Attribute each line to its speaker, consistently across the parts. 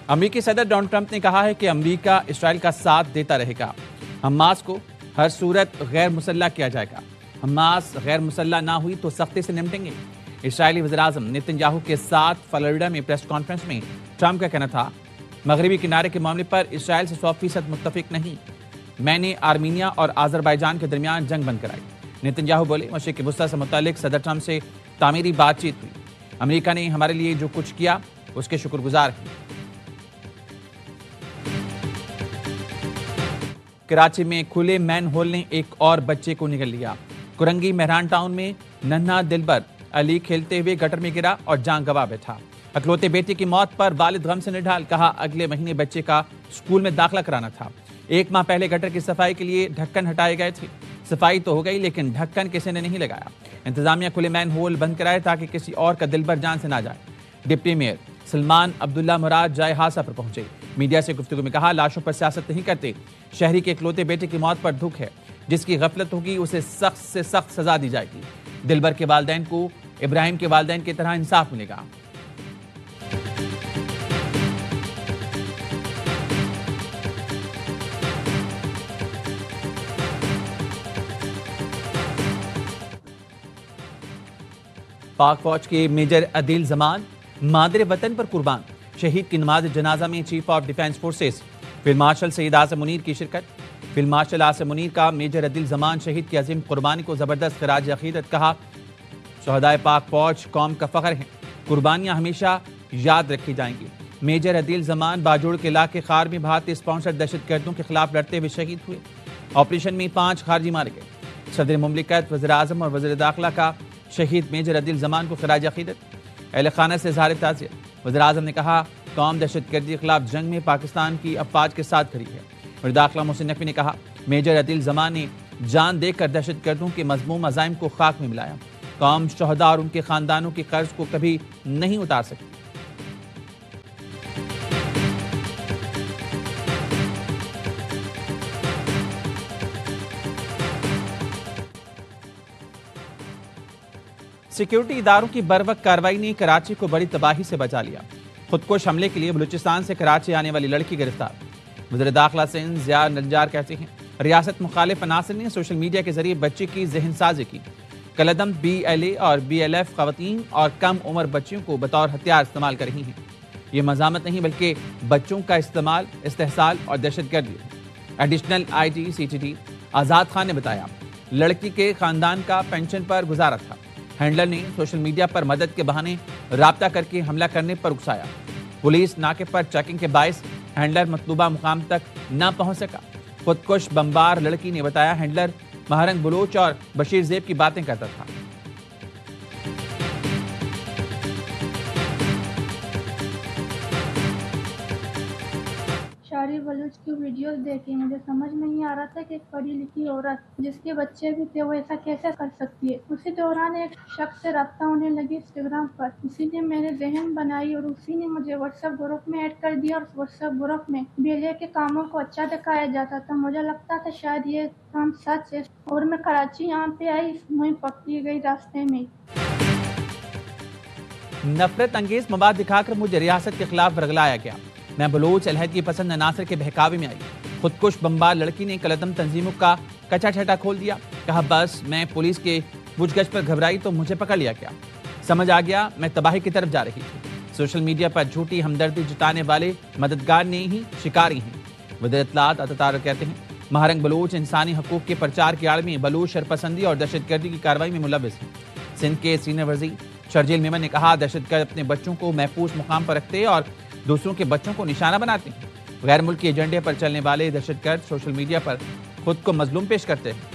Speaker 1: امریکی صدر Donald Trump نے کہا ہے کہ امریکہ اسرائیل کا ساتھ دیتا رہے گا۔ حماس کو ہر صورت غیر مسلح کیا جائے گا۔ حماس غیر مسلح نہ ہوئی تو سختی سے نمٹیں گے۔ اسرائیلی وزیراعظم نیتن یاہو کے ساتھ فلوریڈا میں پریس کانفرنس میں ٹرمپ کا کہنا تھا، مغربی کنارے کے معاملے پر اسرائیل سے 100% متفق نہیں۔ میں نے آرمینیا اور آذربائیجان کے درمیان جنگ بند کرائی۔ نیتن یاہو بولے، مشرق وسطیٰ سے متعلق صدر ٹرمپ سے تعمیری بات چیت ہوئی۔ امریکہ نے ہمارے لیے جو کچھ کیا اس کے شکر گزار ہیں۔ کراچی میں کھلے مین ہول نے ایک اور بچے کو نگل لیا۔ کرنگی مہران ٹاؤن میں ننھا دلبر علی کھیلتے ہوئے گٹر میں گرا اور جان گنوا بیٹھا۔ اکلوتے بیٹے کی موت پر والد غم سے نڈھال، کہا اگلے مہینے بچے کا اسکول میں داخلہ کرانا تھا۔ 1 ماہ پہلے گٹر کی صفائی کے لیے ڈھکن ہٹائے گئے تھے۔ صفائی تو ہو گئی لیکن ڈھکن کسی نے نہیں لگایا۔ انتظامیہ کھلے مین ہول بند کرائے تاکہ کسی اور کا دلبر جان سے نہ جائے۔ ڈپٹی میئر سلمان عبداللہ مراد جائے حادثہ پر پہنچے۔ میڈیا سے گفتگو میں کہا، لاشوں پر سیاست نہیں کرتے۔ شہری کے اکلوتے بیٹے کی موت پر دکھ ہے۔ جس کی غفلت ہوگی اسے سخت سے سخت سزا دی جائے گی۔ دلبر کے والدین کو ابراہیم کے والدین کی طرح انصاف ملے گا۔ پاک فوج کے میجر عدیل زمان مادر وطن پر قربان۔ شہید کی نماز جنازہ میں chief of defence forces field marshal Syed Azam Munir کی شرکت۔ فیلڈ مارشل اعظم منیر کا میجر عدیل زمان شہید کی عظیم قربانی کو زبردست خراج عقیدت کہا۔ شہدائے پاک فوج قوم کا فخر ہیں، قربانیاں ہمیشہ یاد رکھی جائیں گی۔ میجر عدیل زمان باجوڑ کے علاقے خار میں بھارتی اسپانسر دہشت گردوں کے خلاف لڑتے ہوئے شہید ہوئے۔ آپریشن میں 5 خارجی مارے گئے۔ صدر مملکت، وزیر اعظم اور وزیر داخلہ کا شہید میجر عدیل زمان کو خراج عقیدت۔ اہل خانہ سے اظہار تعزیت۔ وزیر اعظم نے کہا، قوم دہشت گردی کے خلاف جنگ میں پاکستان کی افواج کے ساتھ کھڑی ہے۔ وزیر داخلہ محسن نقوی نے کہا، میجر عدیل زمان نے جان دے کر دہشت گردوں کے مذموم عزائم کو خاک میں ملایا۔ قوم شہداء اور ان کے خاندانوں کے قرض کو کبھی نہیں اتار سکتی۔ سیکیورٹی اداروں کی بروقت کارروائی نے کراچی کو بڑی تباہی سے بچا لیا۔ خودکش حملے کے لیے بلوچستان سے کراچی آنے والی لڑکی گرفتار۔ وزیر داخلہ سندھ ضیاء نجار کہتے ہیں، ریاست مخالف عناصر نے سوشل میڈیا کے ذریعے بچے کی ذہن سازی کی۔ کالعدم BLA اور BLF خواتین اور کم عمر بچیوں کو بطور ہتھیار استعمال کر رہی ہیں۔ یہ مذمت نہیں بلکہ بچوں کا استعمال، استحصال اور دہشت گردی ہے۔ ایڈیشنل IG CTD آزاد خان نے بتایا، لڑکی کے خاندان کا پینشن پر گزارا تھا۔ ہینڈلر نے سوشل میڈیا پر مدد کے بہانے رابطہ کر کے حملہ کرنے پر اکسایا۔ پولیس ناکے پر چیکنگ کے باعث ہینڈلر مطلوبہ مقام تک نہ پہنچ سکا۔ خودکش بمبار لڑکی نے بتایا، ہینڈلر مہرنگ بلوچ اور بشیر زیب کی باتیں کرتا تھا۔
Speaker 2: شاعری بلوچ کی ویڈیوز دیکھی، مجھے سمجھ نہیں آ رہا تھا کہ ایک پڑھی لکھی عورت جس کے بچے بھی تھے وہ ایسا کیسے کر سکتی ہے۔ اسی دوران ایک شخص سے رابطہ ہونے لگی انسٹاگرام پر، اسی نے میرے ذہن بنائی اور اسی نے مجھے واٹس ایپ گروپ میں ایڈ کر دیا، اور واٹس ایپ گروپ میں BLA کے کاموں کو اچھا دکھایا جاتا تھا۔ مجھے لگتا تھا شاید یہ کام سچ ہے، اور میں کراچی یہاں پہ آئی، مجھے پکڑی گئی راستے میں۔
Speaker 1: نفرت انگیز مواد دکھا کر مجھے ریاست کے خلاف ورگلایا گیا۔ میں بلوچ علیحدگی پسند عناصر کے بہکاوے میں آئی۔ خودکش بمبار لڑکی نے کالعدم تنظیموں کا کچا چھٹا کھول دیا۔ کہا، بس میں پولیس کے پوچھ گچھ پر گھبرائی تو مجھے پکڑ لیا گیا۔ سمجھ آ گیا میں تباہی کی طرف جا رہی تھی۔ سوشل میڈیا پر جھوٹی ہمدردی جتانے والے مددگار نے ہی شکاری ہیں۔ وزیر اطلاعات عطا کہتے ہیں، مہرنگ بلوچ انسانی حقوق کے پرچار کی آڑ میں بلوچ شرپسندی اور دہشت گردی کی کارروائی میں ملوث ہیں۔ سندھ کے سینئر وزیر شرجیل میمن نے کہا، دہشت گرد اپنے بچوں کو محفوظ مقام پر رکھتے اور دوسروں کے بچوں کو نشانہ بناتے ہیں۔ غیر ملکی ایجنڈے پر چلنے والے دہشت گرد سوشل میڈیا پر خود کو مظلوم پیش کرتے ہیں۔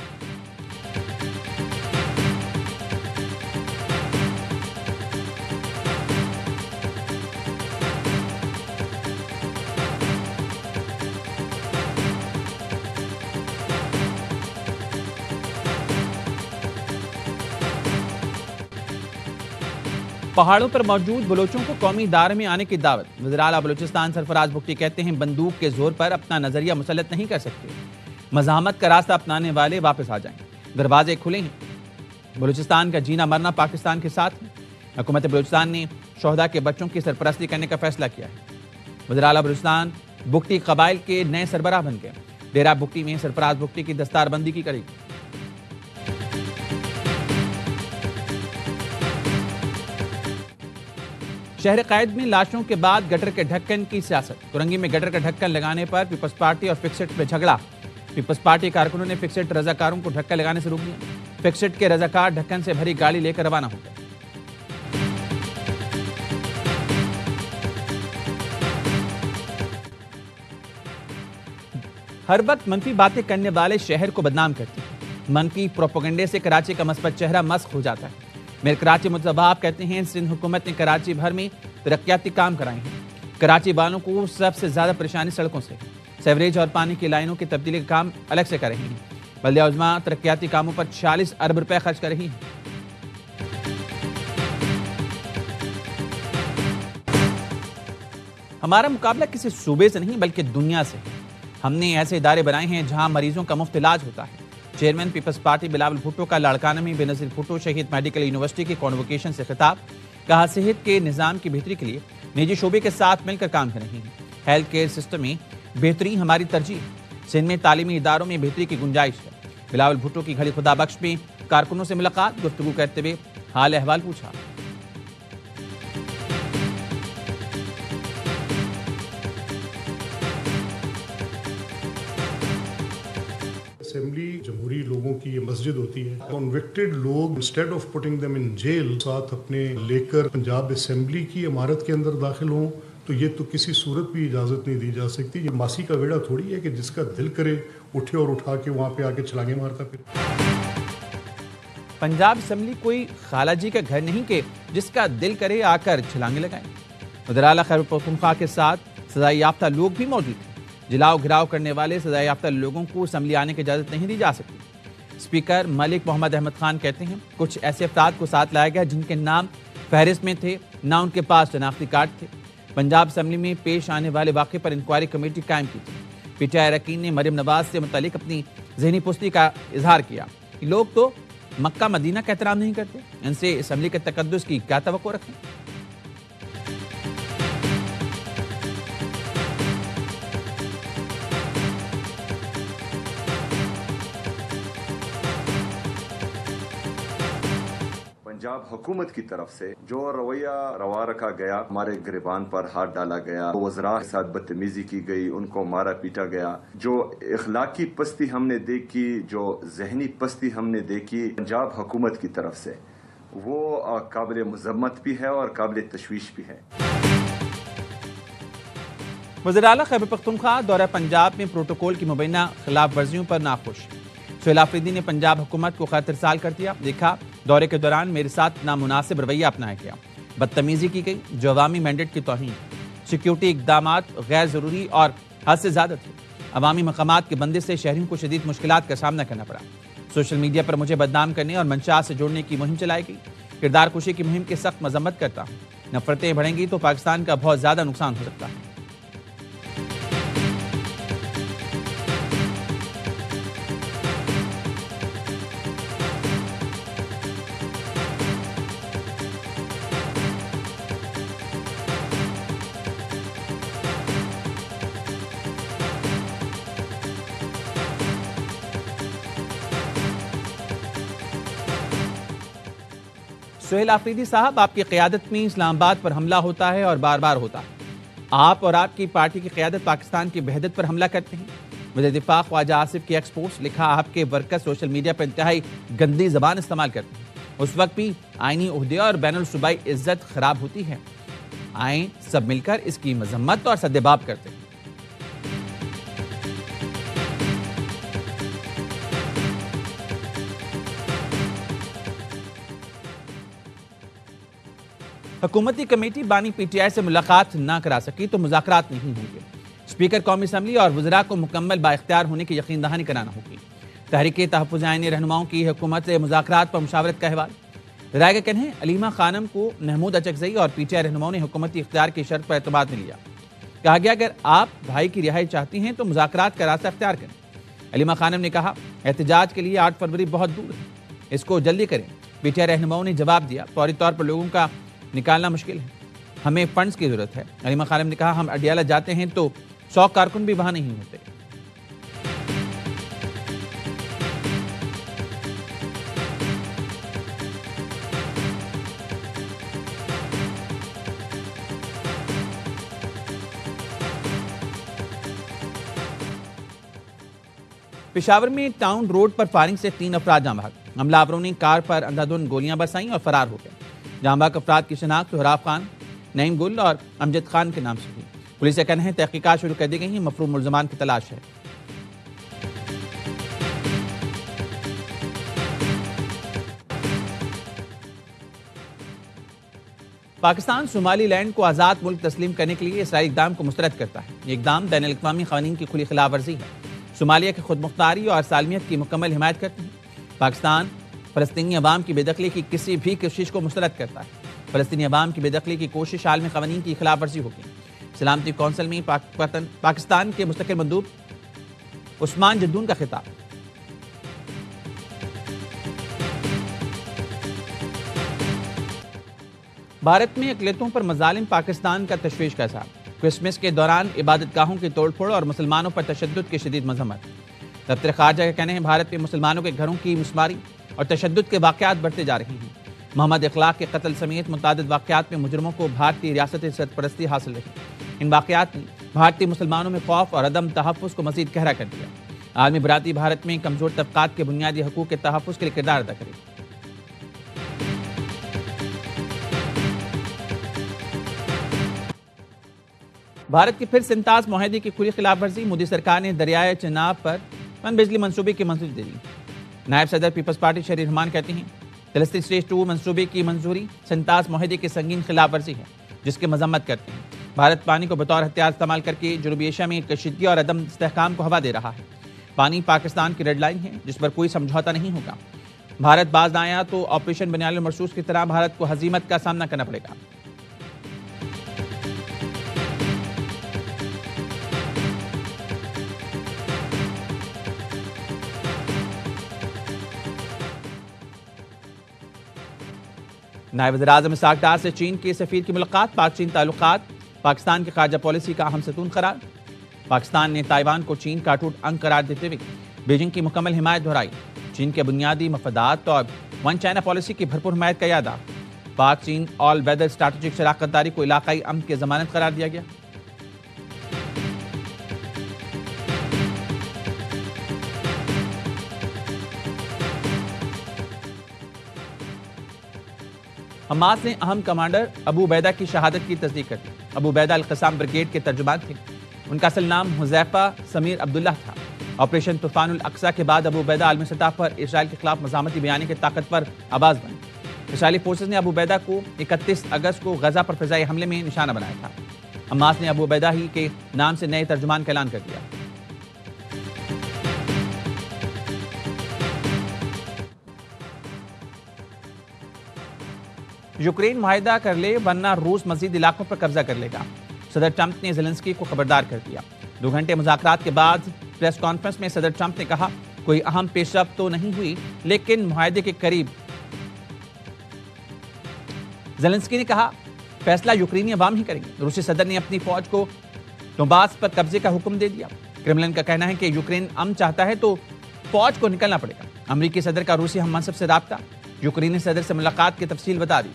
Speaker 1: پہاڑوں پر موجود بلوچوں کو قومی دائرے میں آنے کی دعوت۔ وزیر اعلیٰ بلوچستان سرفراز بگٹی کہتے ہیں، بندوق کے زور پر اپنا نظریہ مسلط نہیں کر سکتے۔ مزاحمت کا راستہ اپنانے والے واپس آ جائیں، دروازے کھلے ہیں۔ بلوچستان کا جینا مرنا پاکستان کے ساتھ ہے۔ حکومت بلوچستان نے شہداء کے بچوں کی سرپرستی کرنے کا فیصلہ کیا ہے۔ وزیر اعلیٰ بلوچستان بگٹی قبائل کے نئے سربراہ بن گئے۔ ڈیرہ بگٹی میں سرفراز بگٹی کی دستار بندی کی گئی۔ شہر قائد میں لاشوں کے بعد گٹر کے ڈھکن کی سیاست۔ تورنگی میں گٹر کا ڈھکن لگانے پر پیپلز پارٹی اور فکسٹ میں جھگڑا۔ پیپلز پارٹی کارکنوں نے فکسٹ رضاکاروں کو ڈھکن لگانے سے روک دیا۔ فکسٹ کے رضاکار ڈھکن سے بھری گاڑی لے کر روانہ ہو گئے۔ ہر وقت منفی باتیں کرنے والے شہر کو بدنام کرتے ہیں۔ منفی پروپیگنڈے سے کراچی کا مثبت چہرہ مسخ ہو جاتا ہے۔ میئر کراچی متضباب کہتے ہیں سندھ حکومت نے کراچی بھر میں ترقیاتی کام کرائے ہیں۔ کراچی والوں کو سب سے زیادہ پریشانی سڑکوں سے ہے۔ سیوریج اور پانی کی لائنوں کی تبدیلی کا کام الگ سے کر رہی ہیں۔ بلدیہ عظمیٰ ترقیاتی کاموں پر 46 ارب روپے خرچ کر رہی ہیں۔ ہمارا مقابلہ کسی صوبے سے نہیں بلکہ دنیا سے ہے۔ ہم نے ایسے ادارے بنائے ہیں جہاں مریضوں کا مفت علاج ہوتا ہے۔ Chairman Peoples Party Bilawal Bhutto کا لاڑکانہ میں بینظیر بھٹو شہید میڈیکل یونیورسٹی کی کانووکیشن سے خطاب۔ کہا صحت کے نظام کی بہتری کے لیے نجی شعبے کے ساتھ مل کر کام کر رہے ہیں۔ ہیلتھ کیئر سسٹم میں بہتری ہماری ترجیح ہے۔ سندھ میں تعلیمی اداروں میں بہتری کی گنجائش ہے۔ بلاول بھٹو کی گھڑی خدا بخش میں کارکنوں سے ملاقات، گفتگو کرتے ہوئے حال احوال پوچھا۔
Speaker 3: اسمبلی جمہوری لوگوں کی یہ مسجد ہوتی ہے۔ کنوکٹڈ لوگ instead of putting them in jail ساتھ اپنے لے کر پنجاب اسمبلی کی عمارت کے اندر داخل ہوں تو یہ تو کسی صورت بھی اجازت نہیں دی جا سکتی۔ یہ ماسی کا ویڑا تھوڑی ہے کہ جس کا دل کرے اٹھے اور اٹھا کے وہاں پہ آ کے چھلانگیں مارتا پھر۔
Speaker 1: پنجاب اسمبلی کوئی خالہ جی کا گھر نہیں کہ جس کا دل کرے آ کر چھلانگیں لگائیں۔ وزیر اعلیٰ خیبر پختونخوا کے ساتھ سزائے یافتہ لوگ بھی موجود ہیں۔ جلاؤ گھراؤ کرنے والے سزائے یافتہ لوگوں کو اسمبلی آنے کی اجازت نہیں دی جا سکتی۔ اسپیکر ملک محمد احمد خان کہتے ہیں کچھ ایسے افراد کو ساتھ لایا گیا جن کے نام فہرست میں تھے، نہ ان کے پاس شناختی کارڈ تھے۔ پنجاب اسمبلی میں پیش آنے والے واقعے پر انکوائری کمیٹی قائم کی تھی۔ پی ٹی آئی اراکین نے مریم نواز سے متعلق اپنی ذہنی پستی کا اظہار کیا۔ یہ لوگ تو مکہ مدینہ کا احترام نہیں کرتے، ان سے اسمبلی کے تقدس کی کیا توقع رکھیں؟
Speaker 4: پنجاب حکومت کی طرف سے جو رویہ روا رکھا گیا، ہمارے گریبان پر ہاتھ ڈالا گیا، وزراء کے ساتھ بدتمیزی کی گئی، ان کو مارا پیٹا گیا، جو اخلاقی پستی ہم نے دیکھی، جو ذہنی پستی ہم نے دیکھی پنجاب حکومت کی طرف سے، وہ قابل مذمت بھی ہے اور قابل تشویش بھی ہے۔
Speaker 1: وزیر اعلیٰ خیبر پختونخوا دورہ پنجاب میں پروٹوکول کی مبینہ خلاف ورزیوں پر ناخوش۔ سہیل آفریدی نے پنجاب حکومت کو خط ارسال کر دیا، لکھا دورے کے دوران میرے ساتھ نامناسب رویہ اپنایا گیا، بدتمیزی کی گئی جو عوامی مینڈیٹ کی توہین، سیکیورٹی اقدامات غیر ضروری اور حد سے زیادہ تھے، عوامی مقامات کے بندش سے شہریوں کو شدید مشکلات کا سامنا کرنا پڑا، سوشل میڈیا پر مجھے بدنام کرنے اور منشا سے جوڑنے کی مہم چلائی گئی، کردار کشی کی مہم کی سخت مذمت کرتا ہوں، نفرتیں بڑھیں گی تو پاکستان کا بہت زیادہ نقصان ہو سکتا ہے۔ سہیل آفریدی صاحب، آپ کی قیادت میں اسلام آباد پر حملہ ہوتا ہے اور بار بار ہوتا ہے۔ آپ اور آپ کی پارٹی کی قیادت پاکستان کی وحدت پر حملہ کرتے ہیں۔ وزیر دفاع خواجہ آصف کی ایکس پوسٹ، لکھا آپ کے ورکر سوشل میڈیا پر انتہائی گندی زبان استعمال کرتے ہیں، اس وقت بھی آئینی عہدے اور بین الصوبائی عزت خراب ہوتی ہے۔ آئیں سب مل کر اس کی مذمت اور سدباب کرتے ہیں۔ حکومتی کمیٹی بانی پی ٹی آئی سے ملاقات نہ کرا سکی تو مذاکرات نہیں ہوں گے۔ اسپیکر قومی اسمبلی اور وزراء کو مکمل بااختیار ہونے کی یقین دہانی کرانا ہوگی۔ تحریک تحفظ آئینی رہنماؤں کی حکومت سے مذاکرات پر مشاورت کا احوال۔ رائے کا کہنا ہے علیمہ خانم کو محمود اچکزئی اور پی ٹی آئی رہنماؤں نے حکومتی اختیار کی شرط پر اعتماد میں لیا۔ کہا گیا اگر آپ بھائی کی رہائی چاہتی ہیں تو مذاکرات کا راستہ اختیار کریں۔ علیمہ خانم نے کہا احتجاج کے لیے 8 فروری بہت دور ہے، اس کو جلدی کریں۔ پی ٹی آئی رہنماؤں نے جواب دیا فوری طور پر لوگوں کا نکالنا مشکل ہے۔ ہمیں فنڈز کی ضرورت ہے۔ علیمہ خانم نے کہا ہم اڈیالہ جاتے ہیں تو 100 کارکن بھی وہاں نہیں ہوتے۔ پشاور میں ٹاؤن روڈ پر فائرنگ سے 3 افراد جاں بحق، حملہ آوروں نے کار پر اندھا دھند گولیاں برسائیں اور فرار ہو گئے۔ جاں بحق افراد کی شناخت سہراب خان، نعیم گل اور امجد خان کے نام سے ہوئی۔ پولیس کا کہنا ہے تحقیقات شروع کر دی گئی ہیں، مفروم ملزمان کی تلاش ہے۔ پاکستان صومالی لینڈ کو آزاد ملک تسلیم کرنے کے لیے اسرائیلی اقدام کو مسترد کرتا ہے۔ یہ اقدام بین الاقوامی قوانین کی کھلی خلاف ورزی ہے، صومالیہ کی خود مختاری اور سالمیت کی مکمل حمایت کرتی ہے۔ پاکستان فلسطینی عوام کی بے دخلی کی کسی بھی کوشش کو مسترد کرتا ہے۔ فلسطینی عوام کی بے دخلی کی کوشش عالمی قوانین کی خلاف ورزی ہوگی۔ سلامتی کونسل میں پاکستان کے مستقل مندوب عثمان جدون کا خطاب۔ بھارت میں اقلیتوں پر مظالم، پاکستان کا تشویش کا اظہار۔ کرسمس کے دوران عبادت گاہوں کی توڑ پھوڑ اور مسلمانوں پر تشدد کی شدید مذمت۔ دفتر خارجہ کا کہنا ہے بھارت میں مسلمانوں کے گھروں کی مسماری اور تشدد کے واقعات بڑھتے جا رہے ہیں۔ محمد اخلاق کے قتل سمیت متعدد واقعات میں مجرموں کو بھارتی ریاستی سرپرستی حاصل رہی۔ ان واقعات نے بھارتی مسلمانوں میں خوف اور عدم تحفظ کو مزید گہرا کر دیا۔ عالمی برادری بھارت میں کمزور طبقات کے بنیادی حقوق کے تحفظ کے لیے کردار ادا کرے۔ بھارت کی پھر سنتاز معاہدے کی کھلی خلاف ورزی، مودی سرکار نے دریائے چناب پر پن بجلی منصوبے کی منظوری دے دی۔ نائب صدر پیپلز پارٹی شہری رحمان کہتے ہیں تلستی سٹیج 2 منصوبے کی منظوری سنتاز معاہدے کی سنگین خلاف ورزی ہے جس کی مذمت کرتے ہیں۔ بھارت پانی کو بطور ہتھیار استعمال کر کے جنوبی ایشیا میں کشیدگی اور عدم استحکام کو ہوا دے رہا ہے۔ پانی پاکستان کی ریڈ لائن ہے جس پر کوئی سمجھوتا نہیں ہوگا۔ بھارت باز نہ آیا تو آپریشن بنیاد المرصوص کی طرح بھارت کو ہزیمت کا سامنا کرنا پڑے گا۔ نائب وزیر اعظم اسحاق ڈار سے چین کے سفیر کی ملاقات، پاک چین تعلقات پاکستان کی خارجہ پالیسی کا اہم ستون قرار۔ پاکستان نے تائیوان کو چین کا اٹوٹ انگ قرار دیتے ہوئے بیجنگ کی مکمل حمایت دہرائی۔ چین کے بنیادی مفادات اور ون چائنا پالیسی کی بھرپور حمایت کا اعادہ۔ پاک چین آل ویدر اسٹریٹجک شراکت داری کو علاقائی امن کی ضمانت قرار دیا گیا۔ حماس نے اہم کمانڈر ابو عبیدہ کی شہادت کی تصدیق کر دی۔ ابو عبیدہ القسام بریگیڈ کے ترجمان تھے۔ ان کا اصل نام حذیفہ سمیر عبداللہ تھا۔ آپریشن طوفان الاقصی کے بعد ابو عبیدہ عالمی سطح پر اسرائیل کے خلاف مزاحمتی بیانیے کے طاقتور آواز بنے۔ اسرائیلی فورسز نے ابو عبیدہ کو 31 اگست کو غزہ پر فضائی حملے میں نشانہ بنایا تھا۔ حماس نے ابو عبیدہ ہی کے نام سے نئے ترجمان کا اعلان کر دیا۔ یوکرین معاہدہ کر لے ورنہ روس مزید علاقوں پر قبضہ کر لے گا، صدر ٹرمپ نے زیلنسکی کو خبردار کر دیا۔ 2 گھنٹے مذاکرات کے بعد پریس کانفرنس میں صدر ٹرمپ نے کہا کوئی اہم پیش رفت تو نہیں ہوئی لیکن معاہدے کے قریب۔ زیلنسکی نے کہا فیصلہ یوکرینی عوام ہی کریں گے۔ روسی صدر نے اپنی فوج کو ڈونباس پر قبضے کا حکم دے دیا۔ کرملن کا کہنا ہے کہ یوکرین امن چاہتا ہے تو فوج کو نکلنا پڑے گا۔ امریکی صدر کا روسی ہم منصب سے رابطہ، یوکرینی صدر سے ملاقات کی تفصیل بتا دی۔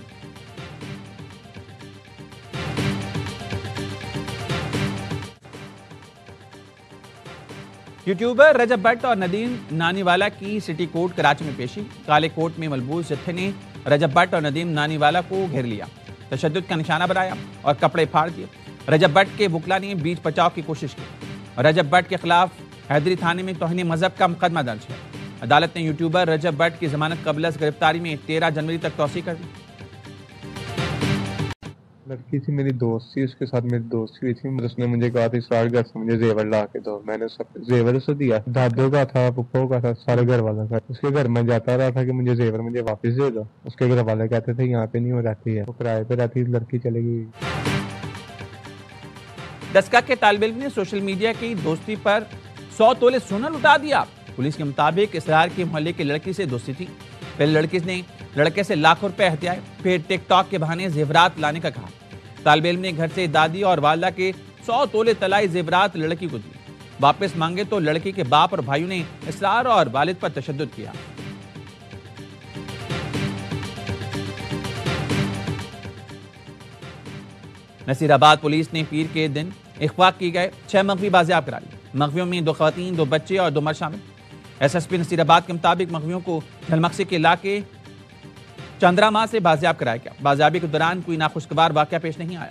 Speaker 1: یوٹیوبر رجب بٹ اور ندیم نانی والا کی سٹی کورٹ کراچی میں پیشی۔ کالے کوٹ میں ملبوس جتھے نے رجب بٹ اور ندیم نانی والا کو گھیر لیا، تشدد کا نشانہ بنایا اور کپڑے پھاڑ دیے۔ رجب بٹ کے وکلا نے بیچ بچاؤ کی کوشش کی۔ رجب بٹ کے خلاف حیدری تھانے میں توہین مذہب کا مقدمہ درج ہے۔ عدالت نے یوٹیوبر رجب بٹ کی ضمانت قبل از گرفتاری میں 13 جنوری تک توسیع کر دی۔
Speaker 5: لڑکی تھی میری دوست تھی، اس کے ساتھ میری دوستی ہوئی تھی۔ اس نے مجھے کہا تھا اس گھر سے مجھے زیور لا کے دو، میں نے سب زیور اسے دیا، دادوں کا تھا، پپھوں کا تھا، سارے گھر والوں کا۔ اس کے گھر میں جاتا رہا تھا کہ مجھے زیور مجھے واپس دے دو، اس کے گھر والے کہتے تھے یہاں پہ نہیں ہو رہتی ہے، وہ کرائے پہ رہتی، لڑکی چلے گئی۔
Speaker 1: دسکا کے طالب علم نے سوشل میڈیا کی دوستی پر 100 تولے سونا لٹا دیا۔ پولیس کے مطابق اسرار کے محلے کی لڑکی سے دوستی تھی، پہلے لڑکی نے لڑکے سے لاکھوں روپے ہتھیائے، پھر ٹک ٹاک کے بہانے زیورات لانے کا کہا۔ طالب علم نے گھر سے دادی اور والدہ کے 100 تولے طلائی زیورات لڑکی کو دی، واپس مانگے تو لڑکی کے باپ اور بھائیوں نے اصرار اور والد پر تشدد کیا۔ نصیر آباد پولیس نے پیر کے دن اغوا کی گئے 6 مغوی بازیاب کرا لیے۔ مغویوں میں 2 خواتین، 2 بچے اور 2 مرد شامل۔ ایس ایس پی نصیر آباد کے مطابق مغویوں کو جھلمکسی کے علاقے چندرا ماہ سے بازیاب کرایا گیا۔ بازیابی کے دوران کوئی ناخوشگوار واقعہ پیش نہیں آیا۔